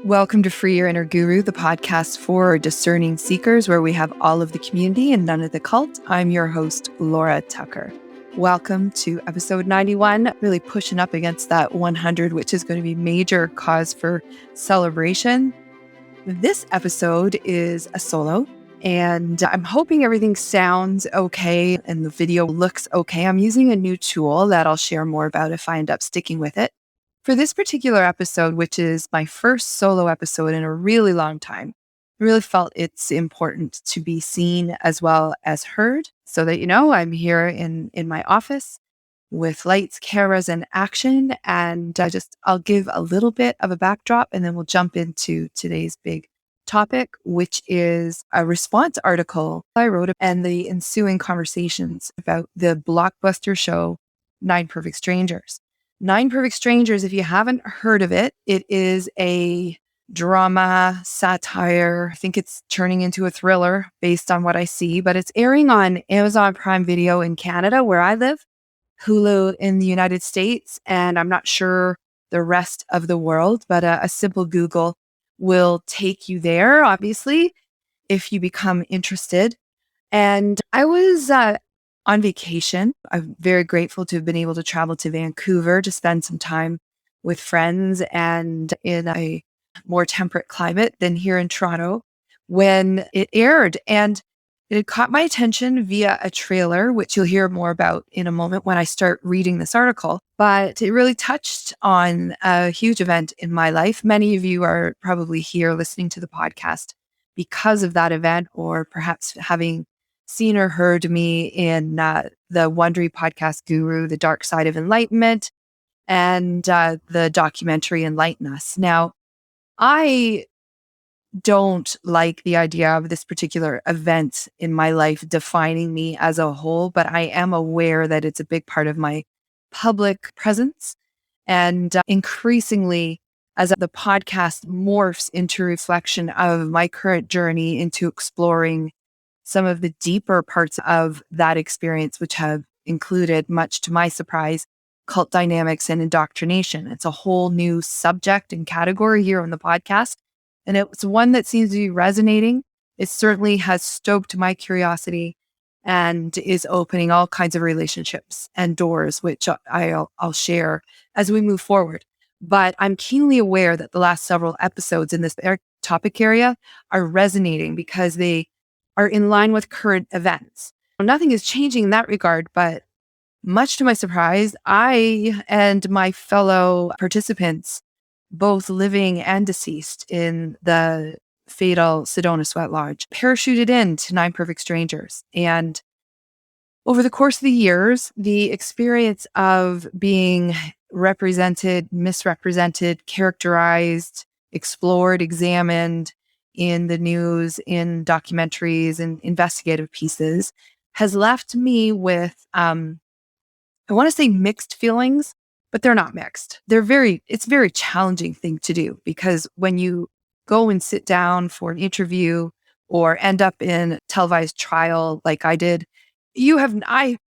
Welcome to Free Your Inner Guru, the podcast for discerning seekers, where we have all of the community and none of the cult. I'm your host, Laura Tucker. Welcome to episode 91, really pushing up against that 100, which is going to be major cause for celebration. This episode is a solo, and I'm hoping everything sounds okay and the video looks okay. I'm using a new tool that I'll share more about if I end up sticking with it. For this particular episode, which is my first solo episode in a really long time, I really felt it's important to be seen as well as heard, so that, I'm here in my office with lights, cameras, and action. And I'll give a little bit of a backdrop, and then we'll jump into today's big topic, which is a response article I wrote and the ensuing conversations about the blockbuster show, 9 Perfect Strangers. 9 Perfect Strangers, if you haven't heard of it, it is a drama, satire. I think it's turning into a thriller based on what I see, but it's airing on Amazon Prime Video in Canada, where I live, Hulu in the United States, and I'm not sure the rest of the world, but a simple Google will take you there, obviously, if you become interested. And I was on vacation. I'm very grateful to have been able to travel to Vancouver to spend some time with friends and in a more temperate climate than here in Toronto when it aired. And it had caught my attention via a trailer, which you'll hear more about in a moment when I start reading this article. But it really touched on a huge event in my life. Many of you are probably here listening to the podcast because of that event, or perhaps having seen or heard me in the Wondery podcast Guru, The Dark Side of Enlightenment, and the documentary Enlighten Us. Now, I don't like the idea of this particular event in my life defining me as a whole, but I am aware that it's a big part of my public presence. And increasingly, as the podcast morphs into reflection of my current journey into exploring some of the deeper parts of that experience, which have included, much to my surprise, cult dynamics and indoctrination. It's a whole new subject and category here on the podcast. And it's one that seems to be resonating. It certainly has stoked my curiosity and is opening all kinds of relationships and doors, which I'll share as we move forward. But I'm keenly aware that the last several episodes in this topic area are resonating because they are in line with current events. Nothing is changing in that regard, but much to my surprise, I and my fellow participants, both living and deceased in the fatal Sedona sweat lodge, parachuted into 9 Perfect Strangers. And over the course of the years, the experience of being represented, misrepresented, characterized, explored, examined in the news, in documentaries and investigative pieces has left me with, I want to say mixed feelings, but they're not mixed. It's a very challenging thing to do, because when you go and sit down for an interview or end up in a televised trial like I did, I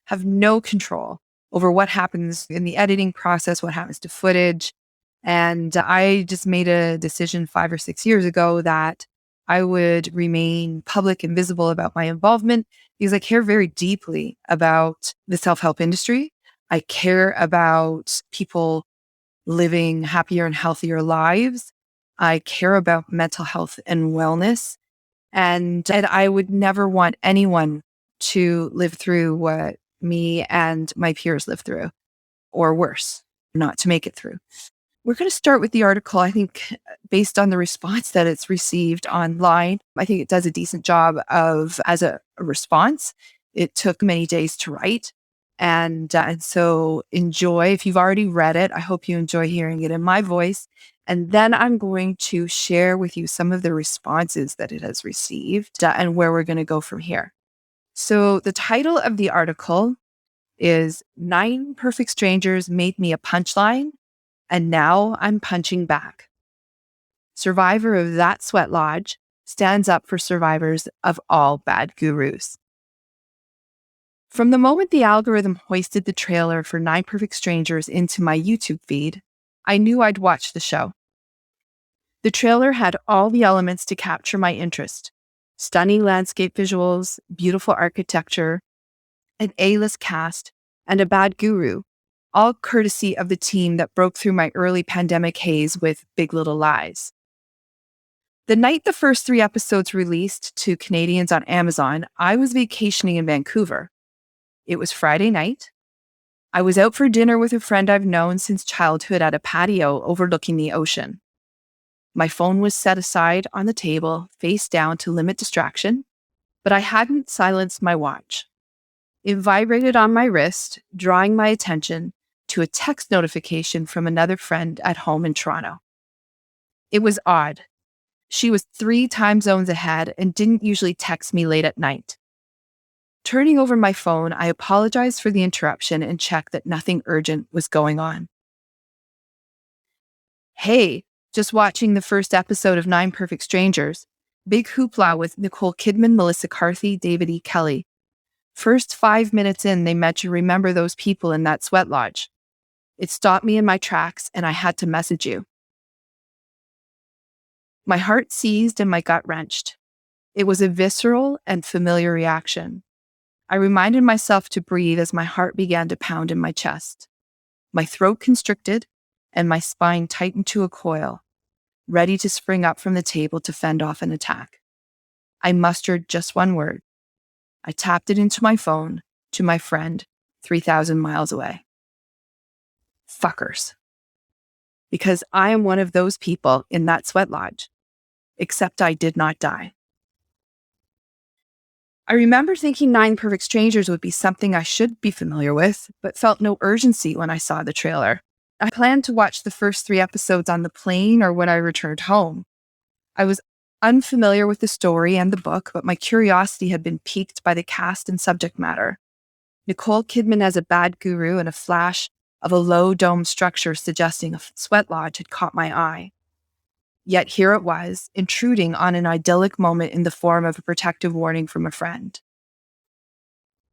have no control over what happens in the editing process, what happens to footage. And I just made a decision 5 or 6 years ago that I would remain public and visible about my involvement, because I care very deeply about the self-help industry. I care about people living happier and healthier lives. I care about mental health and wellness. And I would never want anyone to live through what me and my peers live through, or worse, not to make it through. We're going to start with the article. I think based on the response that it's received online, I think it does a decent job as a response. It took many days to write. And so enjoy. If you've already read it, I hope you enjoy hearing it in my voice. And then I'm going to share with you some of the responses that it has received and where we're going to go from here. So the title of the article is 9 Perfect Strangers Made Me a Punchline, and Now I'm Punching Back. Survivor of that sweat lodge stands up for survivors of all bad gurus. From the moment the algorithm hoisted the trailer for 9 Perfect Strangers into my YouTube feed, I knew I'd watch the show. The trailer had all the elements to capture my interest: stunning landscape visuals, beautiful architecture, an A-list cast, and a bad guru, all courtesy of the team that broke through my early pandemic haze with Big Little Lies. The night the first 3 episodes released to Canadians on Amazon, I was vacationing in Vancouver. It was Friday night. I was out for dinner with a friend I've known since childhood at a patio overlooking the ocean. My phone was set aside on the table, face down to limit distraction, but I hadn't silenced my watch. It vibrated on my wrist, drawing my attention to a text notification from another friend at home in Toronto. It was odd. She was 3 time zones ahead and didn't usually text me late at night. Turning over my phone, I apologized for the interruption and checked that nothing urgent was going on. Hey, just watching the first episode of 9 Perfect Strangers. Big hoopla with Nicole Kidman, Melissa McCarthy, David E Kelley. First 5 minutes in, they meant to remember those people in that sweat lodge. It stopped me in my tracks and I had to message you. My heart seized and my gut wrenched. It was a visceral and familiar reaction. I reminded myself to breathe as my heart began to pound in my chest. My throat constricted and my spine tightened to a coil, ready to spring up from the table to fend off an attack. I mustered just one word. I tapped it into my phone to my friend 3,000 miles away. Fuckers. Because I am one of those people in that sweat lodge, except I did not die. I remember thinking 9 Perfect Strangers would be something I should be familiar with, but felt no urgency when I saw the trailer. I planned to watch the first 3 episodes on the plane or when I returned home. I was unfamiliar with the story and the book, but my curiosity had been piqued by the cast and subject matter. Nicole Kidman as a bad guru and a flash of a low dome structure suggesting a sweat lodge had caught my eye. Yet here it was, intruding on an idyllic moment in the form of a protective warning from a friend.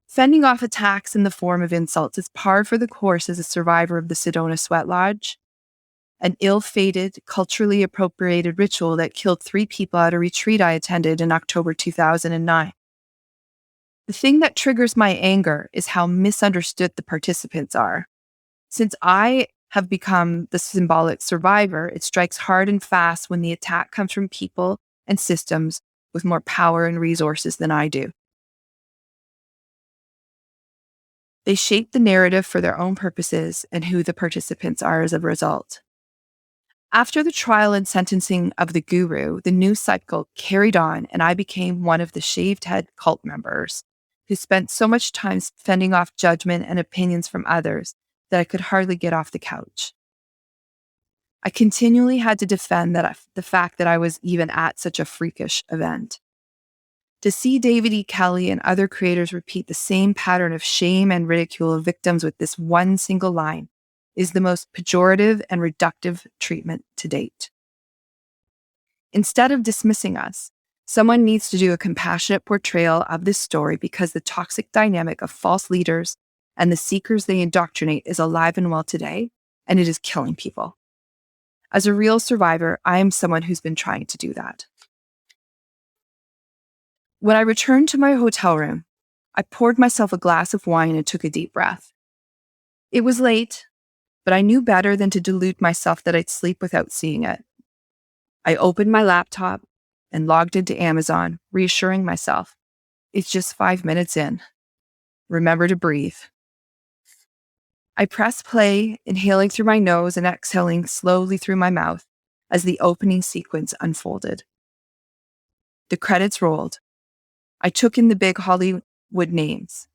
Fending off attacks in the form of insults is par for the course as a survivor of the Sedona sweat lodge, an ill-fated, culturally appropriated ritual that killed 3 people at a retreat I attended in October 2009. The thing that triggers my anger is how misunderstood the participants are. Since I have become the symbolic survivor, it strikes hard and fast when the attack comes from people and systems with more power and resources than I do. They shape the narrative for their own purposes and who the participants are as a result. After the trial and sentencing of the guru, the news cycle carried on and I became one of the shaved head cult members who spent so much time fending off judgment and opinions from others that I could hardly get off the couch. I continually had to defend the fact that I was even at such a freakish event. To see David E Kelley and other creators repeat the same pattern of shame and ridicule of victims with this one single line is the most pejorative and reductive treatment to date. Instead of dismissing us, someone needs to do a compassionate portrayal of this story because the toxic dynamic of false leaders and the seekers they indoctrinate is alive and well today, and it is killing people. As a real survivor, I am someone who's been trying to do that. When I returned to my hotel room, I poured myself a glass of wine and took a deep breath. It was late, but I knew better than to delude myself that I'd sleep without seeing it. I opened my laptop and logged into Amazon, reassuring myself, it's just 5 minutes in. Remember to breathe. I pressed play, inhaling through my nose and exhaling slowly through my mouth as the opening sequence unfolded. The credits rolled. I took in the big Hollywood names: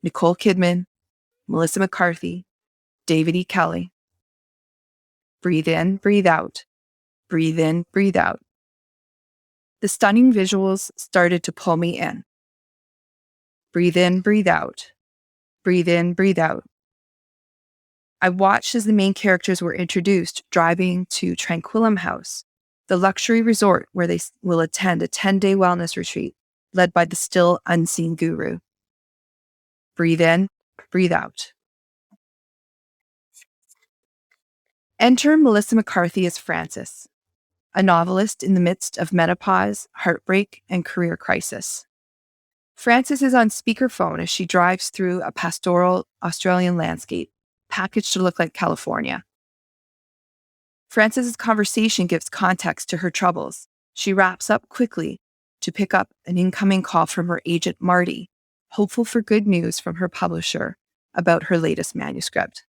Nicole Kidman, Melissa McCarthy, David E Kelley. Breathe in, breathe out. Breathe in, breathe out. The stunning visuals started to pull me in. Breathe in, breathe out. Breathe in, breathe out. I watched as the main characters were introduced, driving to Tranquillum House, the luxury resort where they will attend a 10-day wellness retreat led by the still unseen guru. Breathe in, breathe out. Enter Melissa McCarthy as Frances. a novelist in the midst of menopause, heartbreak, and career crisis. Frances is on speakerphone as she drives through a pastoral Australian landscape, packaged to look like California. Frances's conversation gives context to her troubles. She wraps up quickly to pick up an incoming call from her agent, Marty, hopeful for good news from her publisher about her latest manuscript.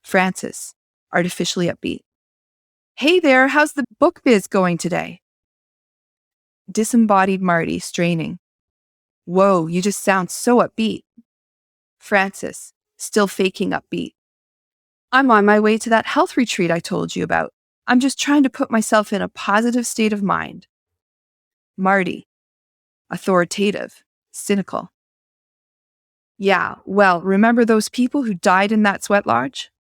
Frances, artificially upbeat. Hey there, how's the book biz going today? Disembodied Marty, straining. Whoa, you just sound so upbeat. Frances, still faking upbeat. I'm on my way to that health retreat I told you about. I'm just trying to put myself in a positive state of mind. Marty, authoritative, cynical. Yeah, well, remember those people who died in that sweat lodge?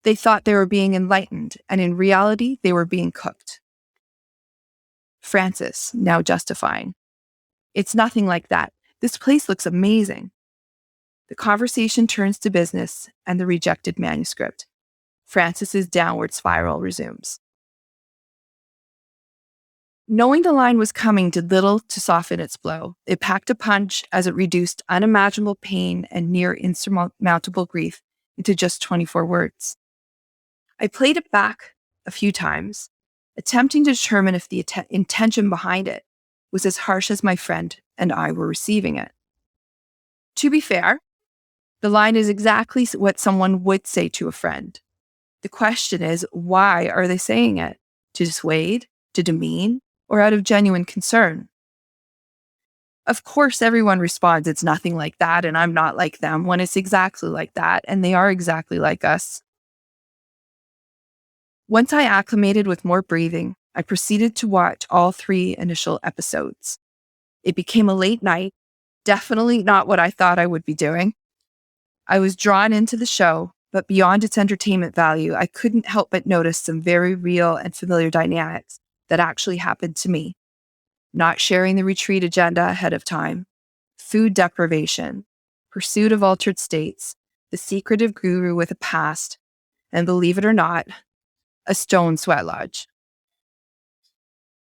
They thought they were being enlightened, and in reality, they were being cooked. Frances, now justifying. It's nothing like that. This place looks amazing. The conversation turns to business and the rejected manuscript. Frances's downward spiral resumes. Knowing the line was coming did little to soften its blow. It packed a punch as it reduced unimaginable pain and near insurmountable grief into just 24 words. I played it back a few times, attempting to determine if the intention behind it was as harsh as my friend and I were receiving it. To be fair, the line is exactly what someone would say to a friend. The question is, why are they saying it? To dissuade, to demean, or out of genuine concern? Of course, everyone responds, it's nothing like that, and I'm not like them, when it's exactly like that, and they are exactly like us. Once I acclimated with more breathing, I proceeded to watch all 3 initial episodes. It became a late night, definitely not what I thought I would be doing. I was drawn into the show, but beyond its entertainment value, I couldn't help but notice some very real and familiar dynamics that actually happened to me. Not sharing the retreat agenda ahead of time, food deprivation, pursuit of altered states, the secretive guru with a past, and believe it or not, a stone sweat lodge.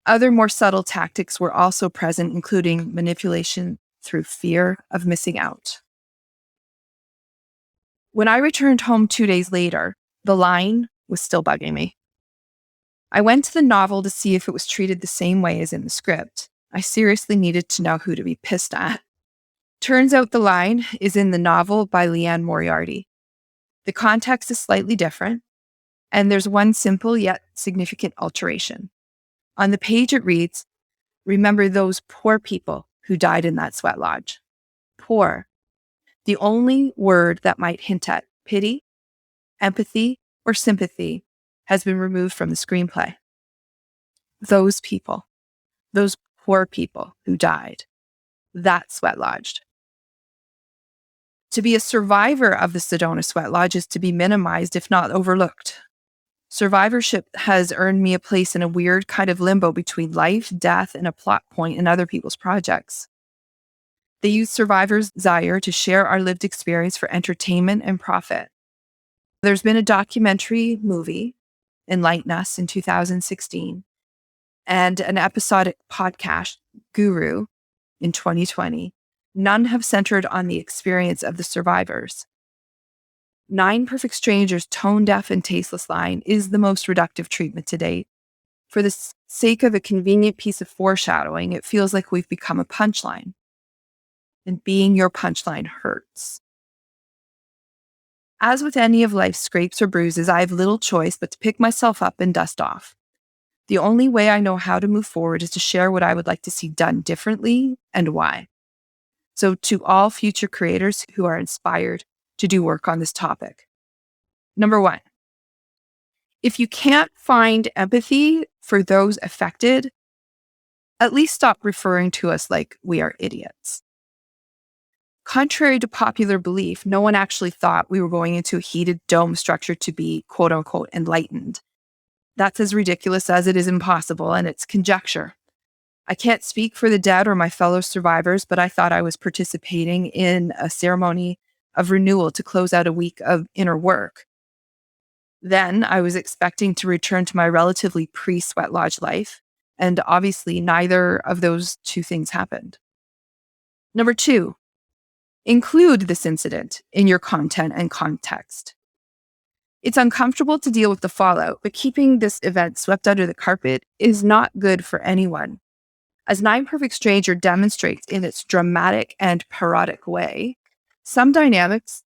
Other more subtle tactics were also present, including manipulation through fear of missing out. When I returned home 2 days later, the line was still bugging me. I went to the novel to see if it was treated the same way as in the script. I seriously needed to know who to be pissed at. Turns out the line is in the novel by Leanne Moriarty. The context is slightly different, and there's one simple yet significant alteration. On the page it reads, "Remember those poor people who died in that sweat lodge." Poor. The only word that might hint at pity, empathy, or sympathy has been removed from the screenplay. Those people, those poor people who died, that sweat lodged. To be a survivor of the Sedona sweat lodge is to be minimized, if not overlooked. Survivorship has earned me a place in a weird kind of limbo between life, death, and a plot point in other people's projects. They use survivors' desire to share our lived experience for entertainment and profit. There's been a documentary movie, Enlighten Us, in 2016, and an episodic podcast, Guru, in 2020. None have centered on the experience of the survivors. 9 Perfect Strangers' tone-deaf and tasteless line is the most reductive treatment to date. For the sake of a convenient piece of foreshadowing, it feels like we've become a punchline. And being your punchline hurts. As with any of life's scrapes or bruises, I have little choice but to pick myself up and dust off. The only way I know how to move forward is to share what I would like to see done differently and why. So to all future creators who are inspired to do work on this topic. Number 1, if you can't find empathy for those affected, at least stop referring to us like we are idiots. Contrary to popular belief, no one actually thought we were going into a heated dome structure to be quote unquote enlightened. That's as ridiculous as it is impossible, and it's conjecture. I can't speak for the dead or my fellow survivors, but I thought I was participating in a ceremony of renewal to close out a week of inner work. Then I was expecting to return to my relatively pre-sweat lodge life, and obviously neither of those two things happened. Number 2, include this incident in your content and context. It's uncomfortable to deal with the fallout, but keeping this event swept under the carpet is not good for anyone. As Nine Perfect Stranger demonstrates in its dramatic and parodic way, some dynamics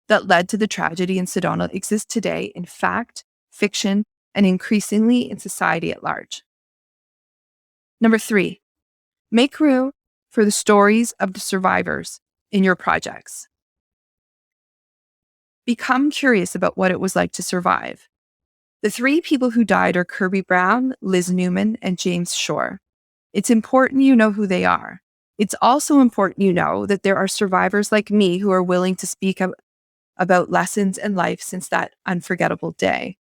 that led to the tragedy in Sedona exist today in fact, fiction, and increasingly in society at large. Number 3, make room for the stories of the survivors in your projects. Become curious about what it was like to survive. The 3 people who died are Kirby Brown, Liz Newman, and James Shore. It's important you know who they are. It's also important you know that there are survivors like me who are willing to speak about lessons in life since that unforgettable day.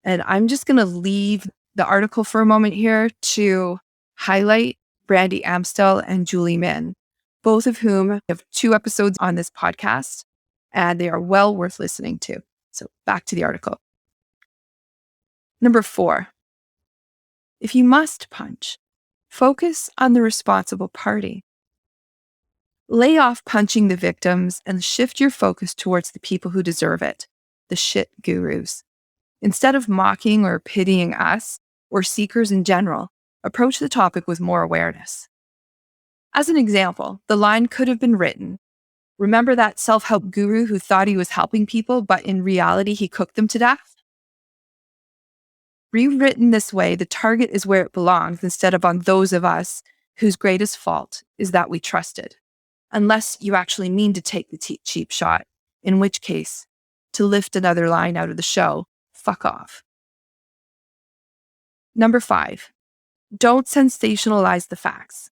And I'm just going to leave the article for a moment here to highlight Brandy Amstel and Julie Min, both of whom have 2 episodes on this podcast, and they are well worth listening to. So back to the article. Number 4, if you must punch, focus on the responsible party. Lay off punching the victims and shift your focus towards the people who deserve it, the shit gurus. Instead of mocking or pitying us or seekers in general, approach the topic with more awareness. As an example, the line could have been written, remember that self-help guru who thought he was helping people, but in reality he cooked them to death? Rewritten this way, the target is where it belongs instead of on those of us whose greatest fault is that we trusted. Unless you actually mean to take the cheap shot, in which case, to lift another line out of the show, fuck off. Number 5, don't sensationalize the facts.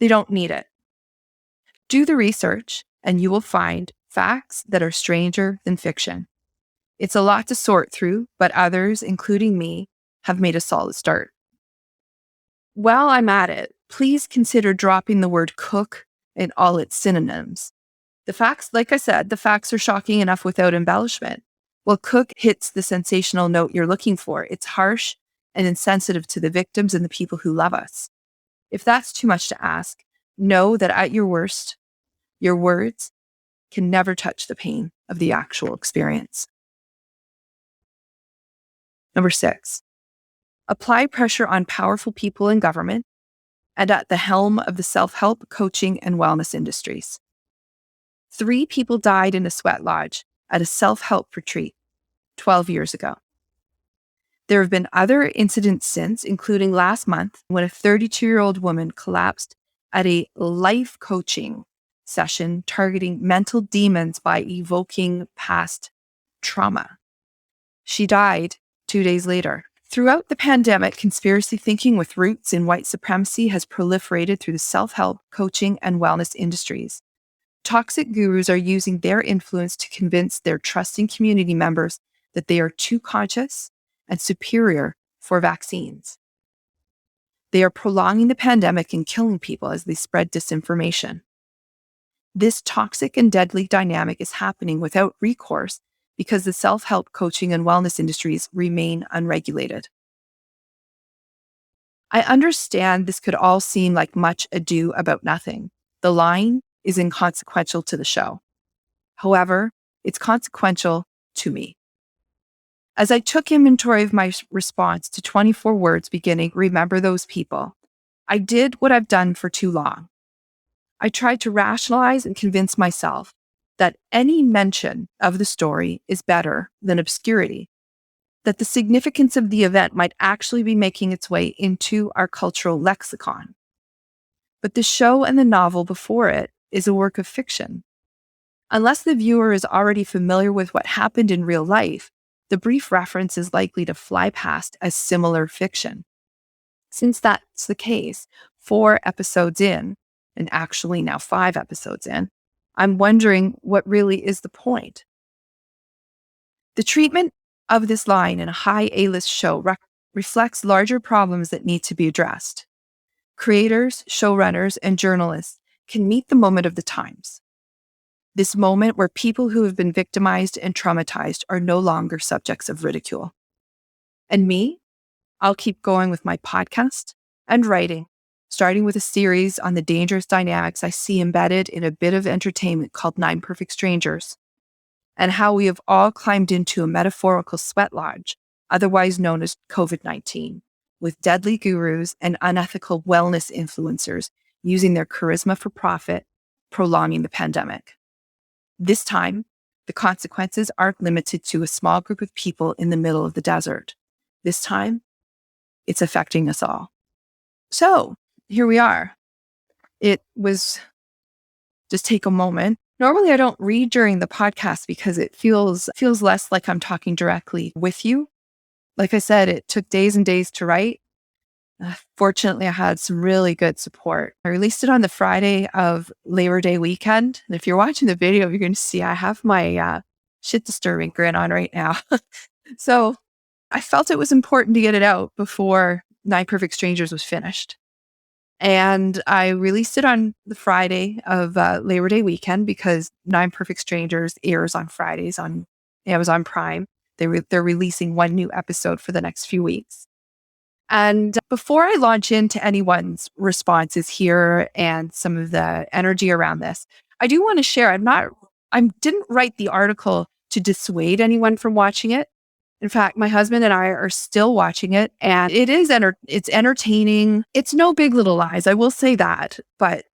They don't need it. Do the research and you will find facts that are stranger than fiction. It's a lot to sort through, but others, including me, have made a solid start. While I'm at it, please consider dropping the word cook and all its synonyms. The facts, like I said, the facts are shocking enough without embellishment. Well, cook hits the sensational note you're looking for. It's harsh and insensitive to the victims and the people who love us. If that's too much to ask, know that at your worst, your words can never touch the pain of the actual experience. Number 6, apply pressure on powerful people in government and at the helm of the self-help, coaching, and wellness industries. 3 people died in a sweat lodge at a self-help retreat 12 years ago. There have been other incidents since, including last month when a 32-year-old woman collapsed at a life coaching session targeting mental demons by evoking past trauma. She died 2 days later. Throughout the pandemic, conspiracy thinking with roots in white supremacy has proliferated through the self-help, coaching, and wellness industries. Toxic gurus are using their influence to convince their trusting community members that they are too conscious and superior for vaccines. They are prolonging the pandemic and killing people as they spread disinformation. This toxic and deadly dynamic is happening without recourse because the self-help, coaching, and wellness industries remain unregulated. I understand this could all seem like much ado about nothing. The line is inconsequential to the show. However, it's consequential to me. As I took inventory of my response to 24 words beginning, remember those people, I did what I've done for too long. I tried to rationalize and convince myself that any mention of the story is better than obscurity, that the significance of the event might actually be making its way into our cultural lexicon. But the show and the novel before it is a work of fiction. Unless the viewer is already familiar with what happened in real life, the brief reference is likely to fly past as similar fiction. Since that's the case, 4 episodes in, and actually now 5 episodes in, I'm wondering what really is the point. The treatment of this line in a high A-list show reflects larger problems that need to be addressed. Creators, showrunners, and journalists can meet the moment of the times. This moment where people who have been victimized and traumatized are no longer subjects of ridicule. And me, I'll keep going with my podcast and writing, starting with a series on the dangerous dynamics I see embedded in a bit of entertainment called Nine Perfect Strangers, and how we have all climbed into a metaphorical sweat lodge, otherwise known as COVID-19, with deadly gurus and unethical wellness influencers using their charisma for profit, prolonging the pandemic. This time, the consequences aren't limited to a small group of people in the middle of the desert. This time, it's affecting us all. So here we are. It was just take a moment. Normally, I don't read during the podcast because it feels less like I'm talking directly with you. Like I said, it took days and days to write. Fortunately, I had some really good support. I released it on the Friday of Labor Day weekend. And if you're watching the video, you're going to see I have my shit disturbing grin on right now. So I felt it was important to get it out before Nine Perfect Strangers was finished. And I released it on the Friday of Labor Day weekend because Nine Perfect Strangers airs on Fridays on Amazon Prime. They're releasing one new episode for the next few weeks. And before I launch into anyone's responses here and some of the energy around this, I do want to share, I didn't write the article to dissuade anyone from watching it. In fact, my husband and I are still watching it, and it's entertaining. It's no Big Little Lies, I will say that, but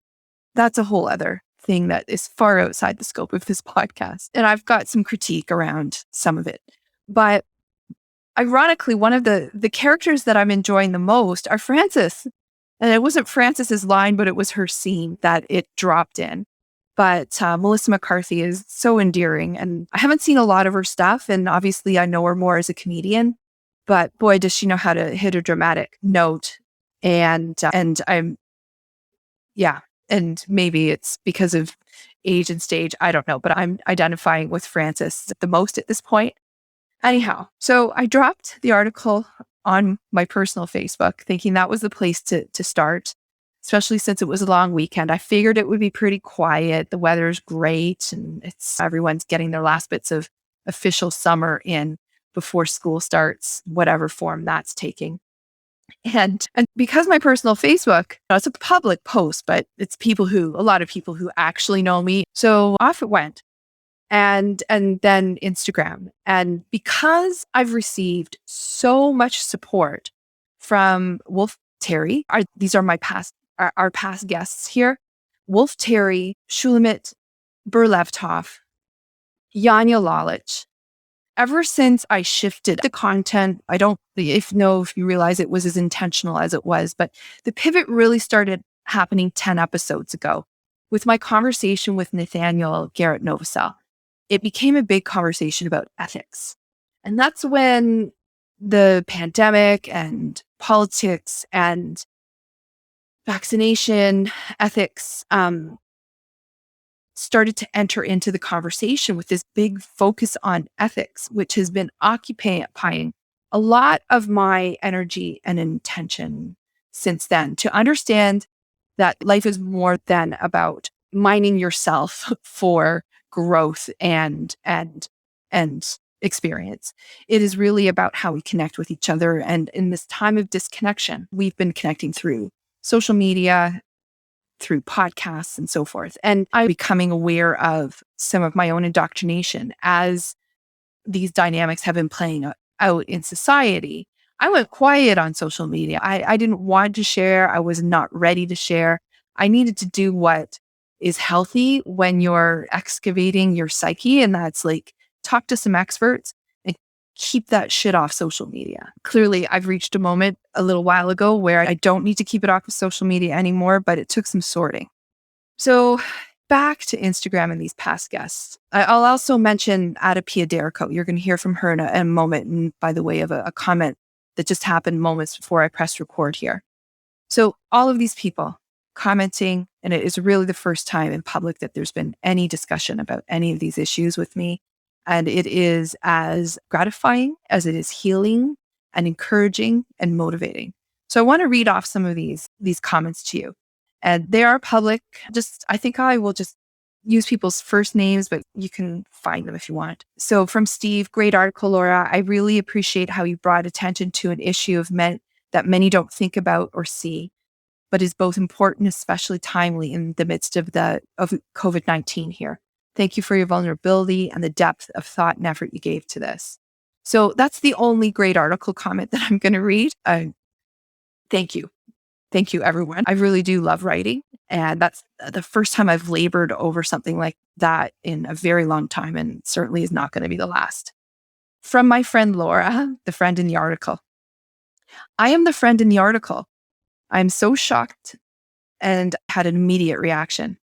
that's a whole other thing that is far outside the scope of this podcast. And I've got some critique around some of it. But ironically, one of the characters that I'm enjoying the most are Frances. And it wasn't Frances's line, but it was her scene that it dropped in. But Melissa McCarthy is so endearing, and I haven't seen a lot of her stuff. And obviously, I know her more as a comedian, but boy, does she know how to hit a dramatic note. And and maybe it's because of age and stage. I don't know, but I'm identifying with Frances the most at this point. Anyhow, so I dropped the article on my personal Facebook, thinking that was the place to start, especially since it was a long weekend. I figured it would be pretty quiet. The weather's great, and everyone's getting their last bits of official summer in before school starts, whatever form that's taking. And because my personal Facebook, it's a public post, but it's a lot of people who actually know me. So off it went. And then Instagram. And because I've received so much support from Wolf Terry, these are our past guests here, Wolf Terry, Shulamit Berlevtov, Yanya Lalich. Ever since I shifted the content, I don't if you realize it was as intentional as it was, but the pivot really started happening 10 episodes ago with my conversation with Nathaniel Garrett Novosel. It became a big conversation about ethics. And that's when the pandemic and politics and vaccination ethics started to enter into the conversation with this big focus on ethics, which has been occupying a lot of my energy and intention since then, to understand that life is more than about mining yourself for growth and experience. It is really about how we connect with each other. And in this time of disconnection, we've been connecting through social media, through podcasts and so forth. And I'm becoming aware of some of my own indoctrination as these dynamics have been playing out in society. I went quiet on social media. I didn't want to share. I was not ready to share. I needed to do what is healthy when you're excavating your psyche. And that's like, talk to some experts and keep that shit off social media. Clearly, I've reached a moment a little while ago where I don't need to keep it off of social media anymore, but it took some sorting. So back to Instagram and these past guests. I'll also mention Ada Piederico. You're going to hear from her in a moment, and by the way of a comment that just happened moments before I pressed record here. So all of these people commenting, and it is really the first time in public that there's been any discussion about any of these issues with me. And it is as gratifying as it is healing and encouraging and motivating. So I want to read off some of these comments to you. And they are public. I think I will just use people's first names, but you can find them if you want. So from Steve, great article, Laura. I really appreciate how you brought attention to an issue of men that many don't think about or see, but is both important, especially timely in the midst of COVID-19 here. Thank you for your vulnerability and the depth of thought and effort you gave to this. So that's the only great article comment that I'm going to read. Thank you. Thank you, everyone. I really do love writing. And that's the first time I've labored over something like that in a very long time, and certainly is not going to be the last. From my friend Laura, the friend in the article. I am the friend in the article. I'm so shocked and had an immediate reaction.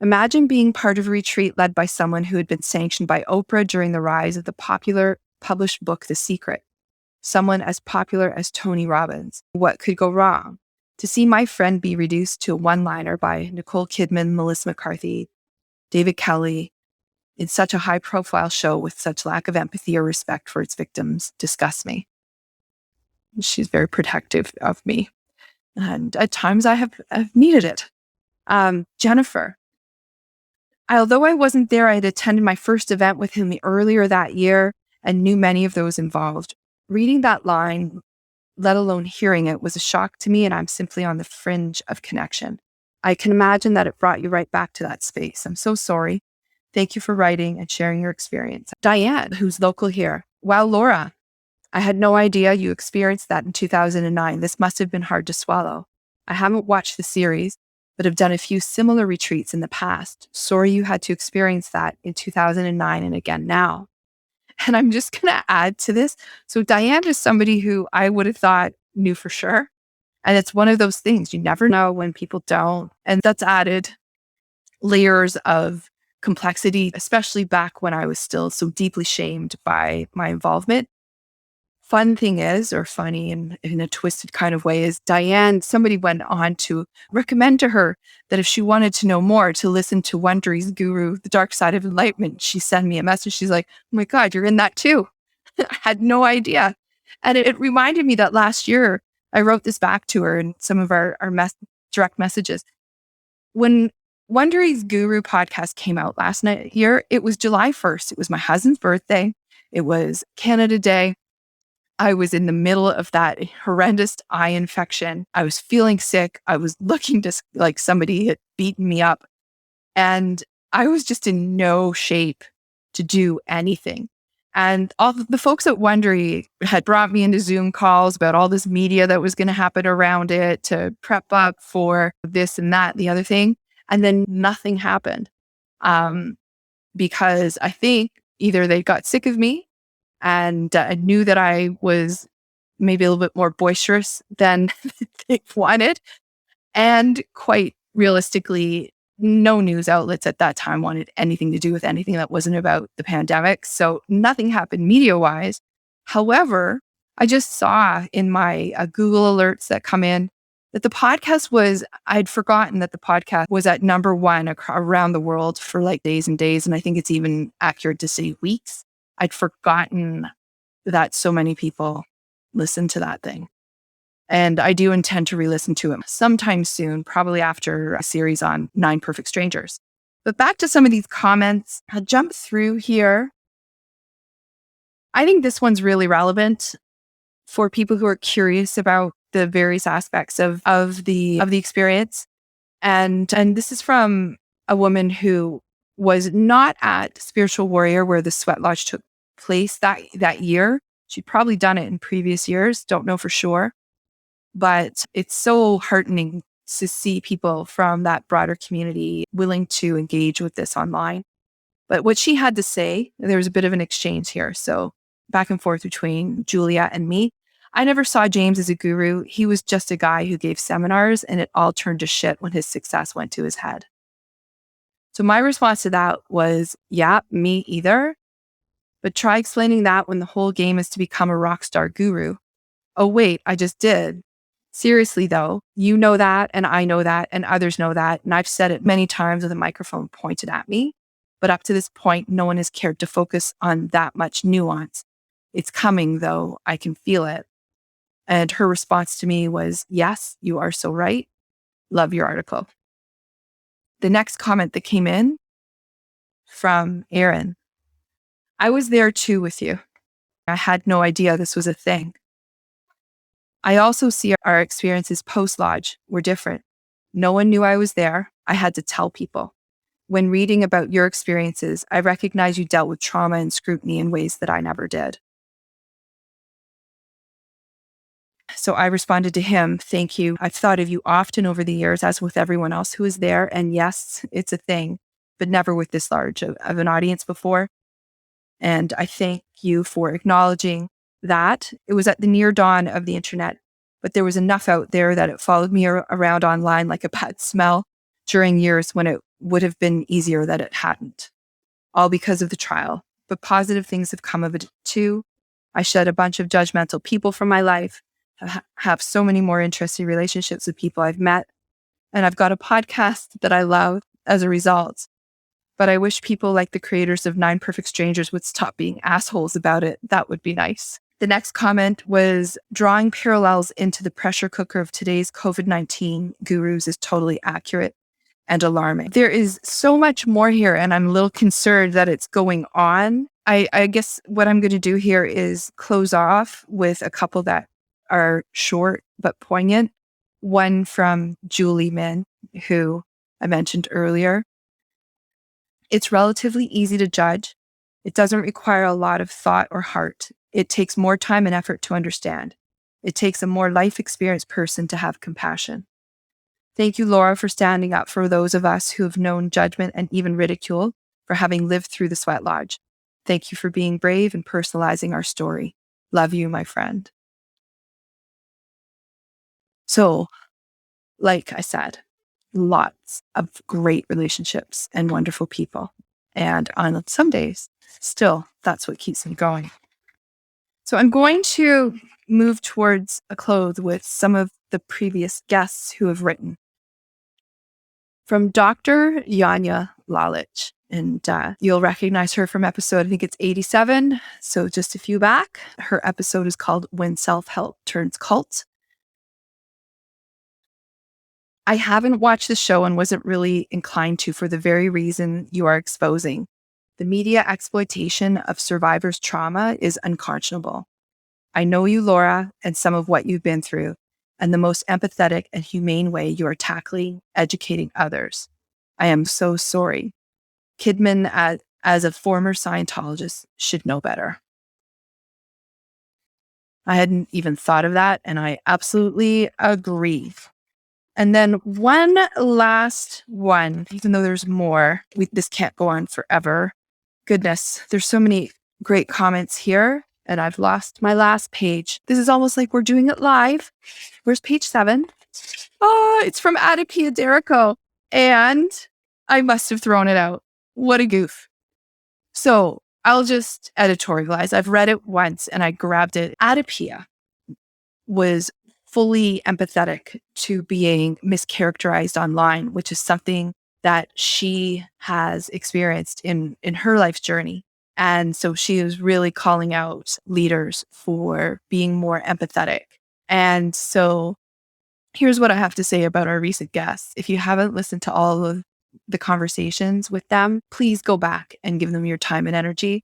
Imagine being part of a retreat led by someone who had been sanctioned by Oprah during the rise of the popular published book, The Secret. Someone as popular as Tony Robbins. What could go wrong? To see my friend be reduced to a one-liner by Nicole Kidman, Melissa McCarthy, David Kelley, in such a high-profile show with such lack of empathy or respect for its victims disgusts me. She's very protective of me. And at times I've needed it. Jennifer. Although I wasn't there, I had attended my first event with him earlier that year and knew many of those involved. Reading that line, let alone hearing it, was a shock to me, and I'm simply on the fringe of connection. I can imagine that it brought you right back to that space. I'm so sorry. Thank you for writing and sharing your experience. Diane, who's local here. Wow, Laura, I had no idea you experienced that in 2009. This must have been hard to swallow. I haven't watched the series, but have done a few similar retreats in the past. Sorry you had to experience that in 2009 and again now. And I'm just going to add to this. So Diane is somebody who I would have thought knew for sure. And it's one of those things you never know when people don't. And that's added layers of complexity, especially back when I was still so deeply shamed by my involvement. Fun thing is, or funny in a twisted kind of way, is Diane, somebody went on to recommend to her that if she wanted to know more, to listen to Wondery's Guru, The Dark Side of Enlightenment. She sent me a message. She's like, oh my God, you're in that too. I had no idea. And it reminded me that last year, I wrote this back to her in some of our direct messages. When Wondery's Guru podcast came out last year, it was July 1st. It was my husband's birthday. It was Canada Day. I was in the middle of that horrendous eye infection. I was feeling sick. I was looking just like somebody had beaten me up. And I was just in no shape to do anything. And all the folks at Wondery had brought me into Zoom calls about all this media that was going to happen around it to prep up for this and that, and the other thing. And then nothing happened because I think either they got sick of me and I knew that I was maybe a little bit more boisterous than they wanted. And quite realistically, no news outlets at that time wanted anything to do with anything that wasn't about the pandemic. So nothing happened media-wise. However, I just saw in my Google alerts that come in that the podcast I'd forgotten that the podcast was at number one around the world for like days and days. And I think it's even accurate to say weeks. I'd forgotten that so many people listen to that thing. And I do intend to re-listen to it sometime soon, probably after a series on 9 Perfect Strangers. But back to some of these comments. I'll jump through here. I think this one's really relevant for people who are curious about the various aspects of the experience. And this is from a woman who was not at Spiritual Warrior where the Sweat Lodge took place that year. She'd probably done it in previous years, don't know for sure. But it's so heartening to see people from that broader community willing to engage with this online. But what she had to say, there was a bit of an exchange here. So back and forth between Julia and me. I never saw James as a guru. He was just a guy who gave seminars, and it all turned to shit when his success went to his head. So my response to that was, yeah, me either. But try explaining that when the whole game is to become a rock star guru. Oh, wait, I just did. Seriously, though, you know that, and I know that, and others know that. And I've said it many times with a microphone pointed at me. But up to this point, no one has cared to focus on that much nuance. It's coming, though. I can feel it. And her response to me was, yes, you are so right. Love your article. The next comment that came in from Aaron. I was there too with you. I had no idea this was a thing. I also see our experiences post-lodge were different. No one knew I was there. I had to tell people. When reading about your experiences, I recognize you dealt with trauma and scrutiny in ways that I never did. So I responded to him, thank you. I've thought of you often over the years, as with everyone else who is there. And yes, it's a thing, but never with this large of an audience before. And I thank you for acknowledging that. It was at the near dawn of the internet, but there was enough out there that it followed me around online like a bad smell during years when it would have been easier that it hadn't, all because of the trial. But positive things have come of it too. I shed a bunch of judgmental people from my life, have so many more interesting relationships with people I've met, and I've got a podcast that I love as a result. But I wish people like the creators of 9 Perfect Strangers would stop being assholes about it. That would be nice. The next comment was, drawing parallels into the pressure cooker of today's COVID-19 gurus is totally accurate and alarming. There is so much more here, and I'm a little concerned that it's going on. I guess what I'm going to do here is close off with a couple that are short but poignant. One from Julie Min, who I mentioned earlier. It's relatively easy to judge. It doesn't require a lot of thought or heart. It takes more time and effort to understand. It takes a more life experienced person to have compassion. Thank you, Laura, for standing up for those of us who have known judgment and even ridicule for having lived through the sweat lodge. Thank you for being brave and personalizing our story. Love you, my friend. So, like I said, lots of great relationships and wonderful people. And on some days, still, that's what keeps me going. So I'm going to move towards a close with some of the previous guests who have written. From Dr. Yanya Lalich, and you'll recognize her from episode, I think it's 87, so just a few back. Her episode is called When Self-Help Turns Cult. I haven't watched the show and wasn't really inclined to for the very reason you are exposing. The media exploitation of survivors' trauma is unconscionable. I know you, Laura, and some of what you've been through, and the most empathetic and humane way you are tackling, educating others. I am so sorry. Kidman, as a former Scientologist, should know better. I hadn't even thought of that, and I absolutely agree. And then one last one, even though there's more, this can't go on forever. Goodness, there's so many great comments here, and I've lost my last page. This is almost like we're doing it live. Where's page 7? Oh, it's from Adipia Derico, and I must have thrown it out. What a goof. So I'll just editorialize. I've read it once, and I grabbed it. Adipia was fully empathetic to being mischaracterized online, which is something that she has experienced in her life's journey. And so she is really calling out leaders for being more empathetic. And so here's what I have to say about our recent guests. If you haven't listened to all of the conversations with them, please go back and give them your time and energy.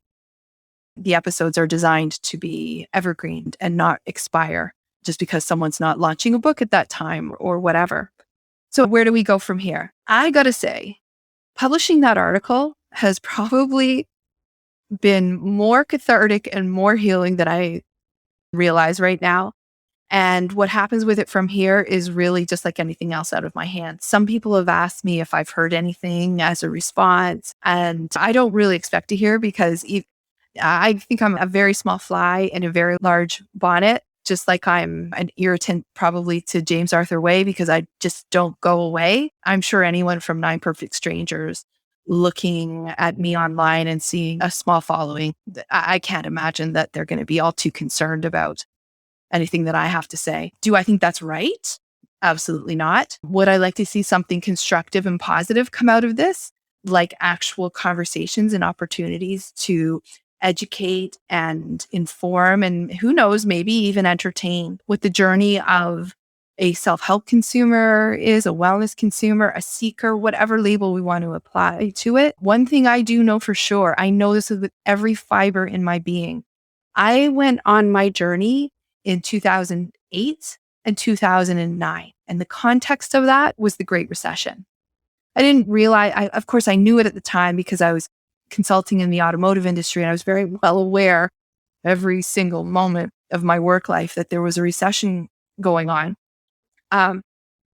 The episodes are designed to be evergreen and not expire just because someone's not launching a book at that time or whatever. So where do we go from here? I got to say, publishing that article has probably been more cathartic and more healing than I realize right now. And what happens with it from here is really just like anything else out of my hands. Some people have asked me if I've heard anything as a response, and I don't really expect to hear because I think I'm a very small fly in a very large bonnet. Just like I'm an irritant probably to James Arthur Way because I just don't go away. I'm sure anyone from 9 Perfect Strangers looking at me online and seeing a small following, I can't imagine that they're going to be all too concerned about anything that I have to say. Do I think that's right? Absolutely not. Would I like to see something constructive and positive come out of this? Like actual conversations and opportunities to educate and inform and who knows, maybe even entertain with the journey of a self-help consumer is, a wellness consumer, a seeker, whatever label we want to apply to it. One thing I do know for sure, I know this is with every fiber in my being. I went on my journey in 2008 and 2009. And the context of that was the Great Recession. I didn't realize, of course, I knew it at the time because I was consulting in the automotive industry and I was very well aware every single moment of my work life that there was a recession going on. Um,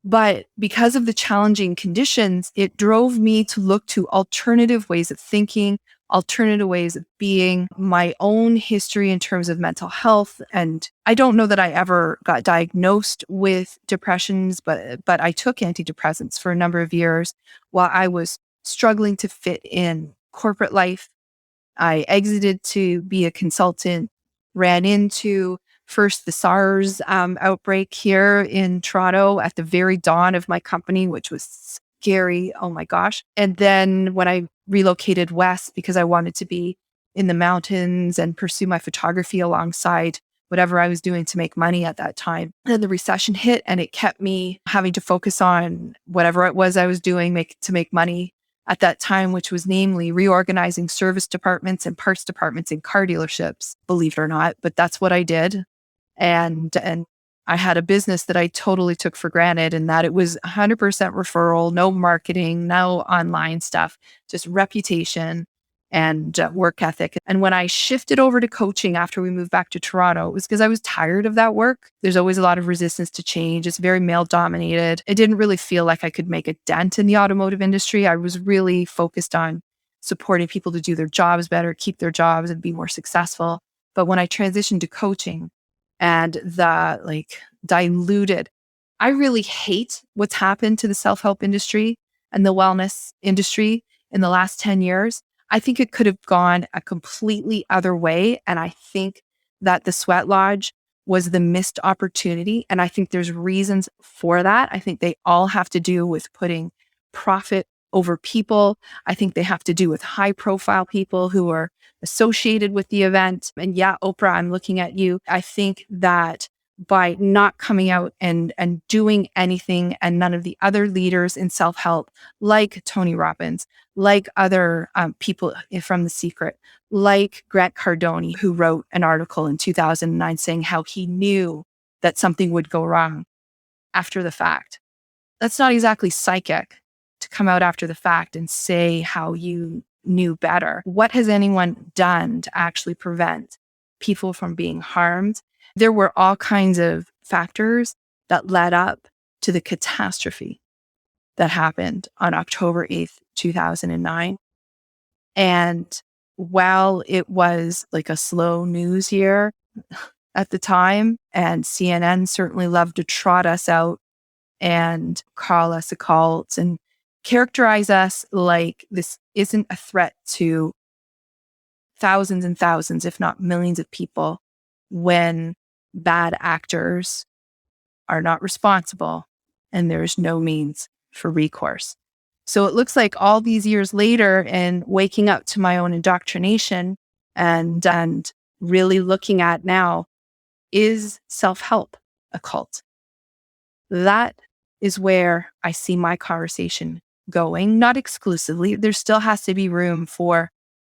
but because of the challenging conditions, it drove me to look to alternative ways of thinking, alternative ways of being, my own history in terms of mental health. And I don't know that I ever got diagnosed with depressions, but I took antidepressants for a number of years while I was struggling to fit in corporate life. I exited to be a consultant, ran into first the SARS outbreak here in Toronto at the very dawn of my company, which was scary. Oh my gosh. And then when I relocated west because I wanted to be in the mountains and pursue my photography alongside whatever I was doing to make money at that time. Then the recession hit and it kept me having to focus on whatever it was I was doing to make money at that time, which was namely reorganizing service departments and parts departments in car dealerships, believe it or not, but that's what I did. And I had a business that I totally took for granted, and that it was 100% referral, no marketing, no online stuff, just reputation and work ethic. And when I shifted over to coaching after we moved back to Toronto, it was because I was tired of that work. There's always a lot of resistance to change. It's very male dominated. It didn't really feel like I could make a dent in the automotive industry. I was really focused on supporting people to do their jobs better, keep their jobs and be more successful. But when I transitioned to coaching and the diluted, I really hate what's happened to the self-help industry and the wellness industry in the last 10 years. I think it could have gone a completely other way. And I think that the Sweat Lodge was the missed opportunity. And I think there's reasons for that. I think they all have to do with putting profit over people. I think they have to do with high profile people who are associated with the event. And yeah, Oprah, I'm looking at you. I think that by not coming out and doing anything, and none of the other leaders in self-help like Tony Robbins, like other people from The Secret, like Grant Cardone, who wrote an article in 2009 saying how he knew that something would go wrong after the fact. That's not exactly psychic to come out after the fact and say how you knew better. What has anyone done to actually prevent people from being harmed? There were all kinds of factors that led up to the catastrophe that happened on October 8th, 2009. And while it was like a slow news year at the time, and CNN certainly loved to trot us out and call us a cult and characterize us like this isn't a threat to thousands and thousands, if not millions of people, when bad actors are not responsible and there's no means for recourse. So it looks like all these years later, and waking up to my own indoctrination and really looking at now, is self-help a cult? That is where I see my conversation going, not exclusively. There still has to be room for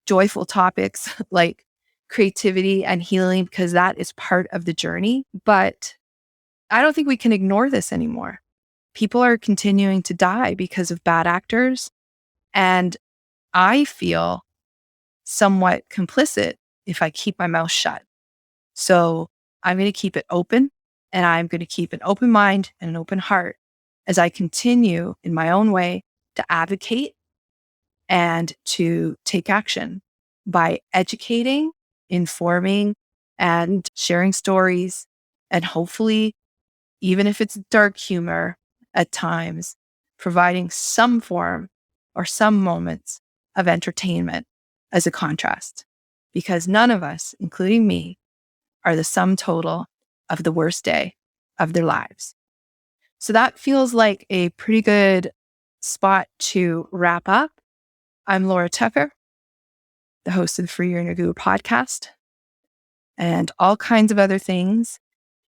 joyful topics like creativity and healing, because that is part of the journey. But I don't think we can ignore this anymore. People are continuing to die because of bad actors. And I feel somewhat complicit if I keep my mouth shut. So I'm going to keep it open, and I'm going to keep an open mind and an open heart as I continue in my own way to advocate and to take action by educating, informing, and sharing stories, and hopefully, even if it's dark humor at times, providing some form or some moments of entertainment as a contrast. Because none of us, including me, are the sum total of the worst day of their lives. So that feels like a pretty good spot to wrap up. I'm Laura Tucker, the host of the Free Your Inner Guru podcast, and all kinds of other things.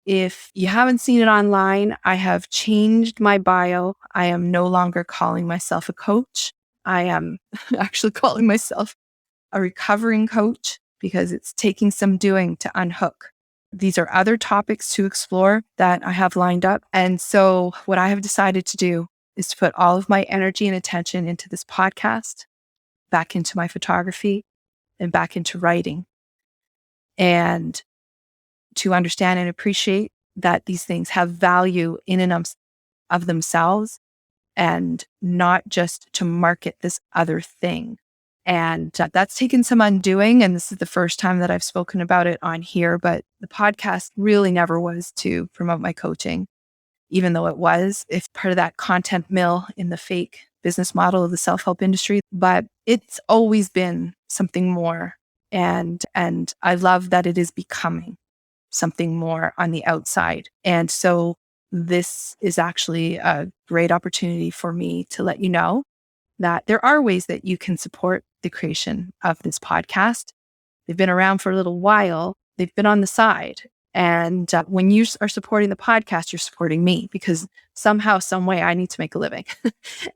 If you haven't seen it online, I have changed my bio. I am no longer calling myself a coach. I am actually calling myself a recovering coach because it's taking some doing to unhook. These are other topics to explore that I have lined up. And so, what I have decided to do is to put all of my energy and attention into this podcast, back into my photography, and back into writing. And to understand and appreciate that these things have value in and of themselves and not just to market this other thing. And that's taken some undoing. And this is the first time that I've spoken about it on here, but the podcast really never was to promote my coaching, even though it was. It's part of that content mill in the fake business model of the self-help industry, but it's always been something more. And I love that it is becoming something more on the outside. And so this is actually a great opportunity for me to let you know that there are ways that you can support the creation of this podcast. They've been around for a little while. They've been on the side. And when you are supporting the podcast, you're supporting me because somehow, some way I need to make a living.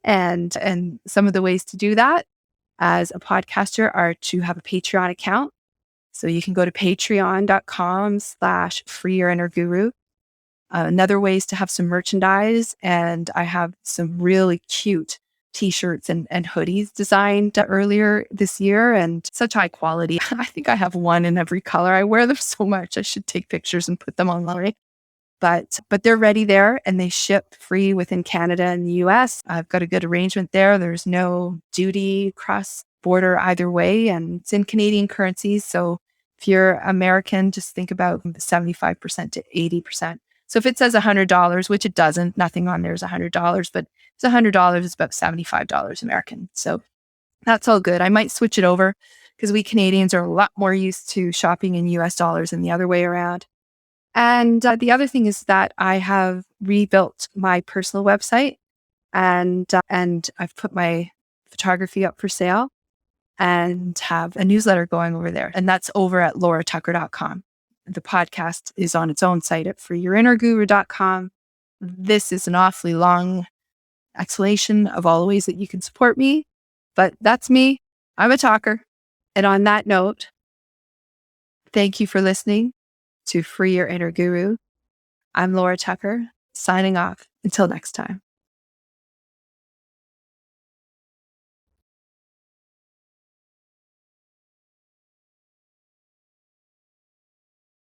and some of the ways to do that as a podcaster are to have a Patreon account. So you can go to patreon.com/freeyourinnerguru. Another way is to have some merchandise. And I have some really cute t-shirts and hoodies designed earlier this year and such high quality. I think I have one in every color. I wear them so much. I should take pictures and put them online. But they're ready there and they ship free within Canada and the US. I've got a good arrangement there. There's no duty cross border either way. And it's in Canadian currencies. So if you're American, just think about 75% to 80%. So if it says $100, which it doesn't, nothing on there is $100, but it's $100, it's about $75 American. So that's all good. I might switch it over because we Canadians are a lot more used to shopping in US dollars than the other way around. And the other thing is that I have rebuilt my personal website and I've put my photography up for sale and have a newsletter going over there. And that's over at lauratucker.com. The podcast is on its own site at freeyourinnerguru.com. This is an awfully long explanation of all the ways that you can support me, but that's me. I'm a talker. And on that note, thank you for listening to Free Your Inner Guru. I'm Laura Tucker, signing off. Until next time.